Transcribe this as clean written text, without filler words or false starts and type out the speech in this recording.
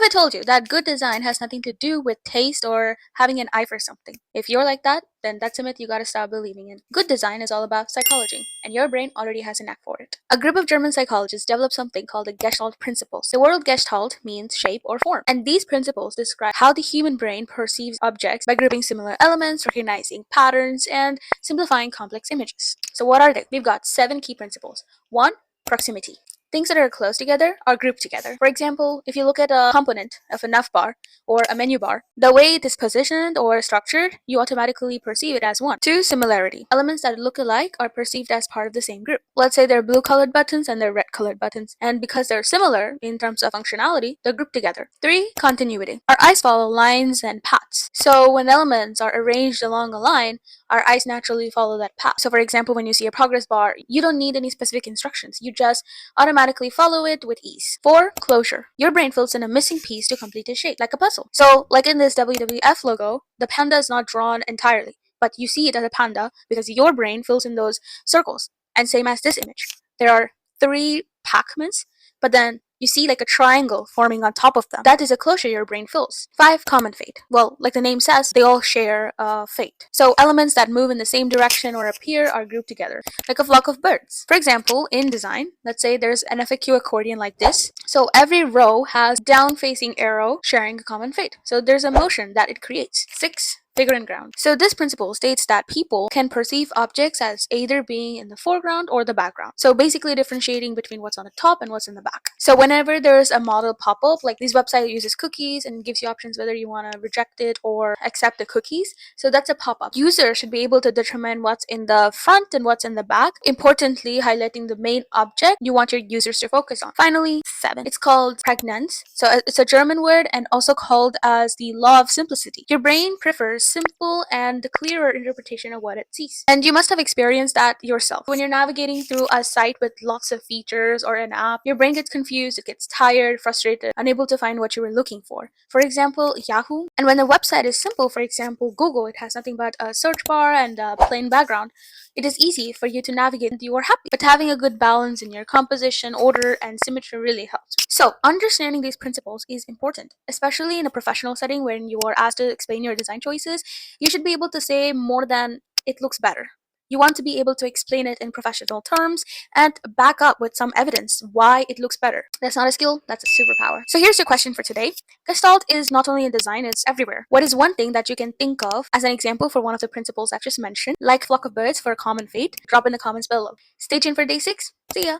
if I told you that good design has nothing to do with taste or having an eye for something? If you're like that, then that's a myth you gotta stop believing in. Good design is all about psychology, and your brain already has a knack for it. A group of German psychologists developed something called the Gestalt Principles. The word Gestalt means shape or form, and these principles describe how the human brain perceives objects by grouping similar elements, recognizing patterns, and simplifying complex images. So what are they? We've got 7 key principles. 1. Proximity. Things that are close together are grouped together. For example, if you look at a component of a nav bar or a menu bar, the way it is positioned or structured, you automatically perceive it as one. 2. Similarity. Elements that look alike are perceived as part of the same group. Let's say they're blue colored buttons and they're red colored buttons, and because they're similar in terms of functionality, they're grouped together. 3. Continuity. Our eyes follow lines and paths. So when elements are arranged along a line, our eyes naturally follow that path. So for example, when you see a progress bar, you don't need any specific instructions. You just automatically follow it with ease. 4. Closure. Your brain fills in a missing piece to complete a shape, like a puzzle. So, like in this WWF logo, the panda is not drawn entirely, but you see it as a panda because your brain fills in those circles. And same as this image. There are 3 Pac-Mans, but then you see like a triangle forming on top of them. That is a closure your brain fills. 5. Common fate. Well, like the name says, they all share a fate. So elements that move in the same direction or appear are grouped together, like a flock of birds. For example, in design, let's say there's an FAQ accordion like this. So every row has down-facing arrow sharing a common fate. So there's a motion that it creates. 6. Figure and ground. So this principle states that people can perceive objects as either being in the foreground or the background. So basically differentiating between what's on the top and what's in the back. So whenever there's a model pop-up, like this website uses cookies and gives you options whether you want to reject it or accept the cookies. So that's a pop-up. Users should be able to determine what's in the front and what's in the back, importantly highlighting the main object you want your users to focus on. Finally, 7. It's called Prägnanz. So it's a German word and also called as the law of simplicity. Your brain prefers simple and clearer interpretation of what it sees. And you must have experienced that yourself. When you're navigating through a site with lots of features or an app, your brain gets confused, it gets tired, frustrated, unable to find what you were looking for. For example, Yahoo. And when the website is simple, for example, Google, it has nothing but a search bar and a plain background, it is easy for you to navigate and you are happy. But having a good balance in your composition, order, and symmetry really helps. So understanding these principles is important, especially in a professional setting when you are asked to explain your design choices. You should be able to say more than "it looks better." You want to be able to explain it in professional terms and back up with some evidence why it looks better. That's not a skill, that's a superpower. So here's your question for today. Gestalt is not only in design, it's everywhere. What is one thing that you can think of as an example for one of the principles I've just mentioned, like flock of birds for a common fate? Drop in the comments below. Stay tuned for day 6. See ya!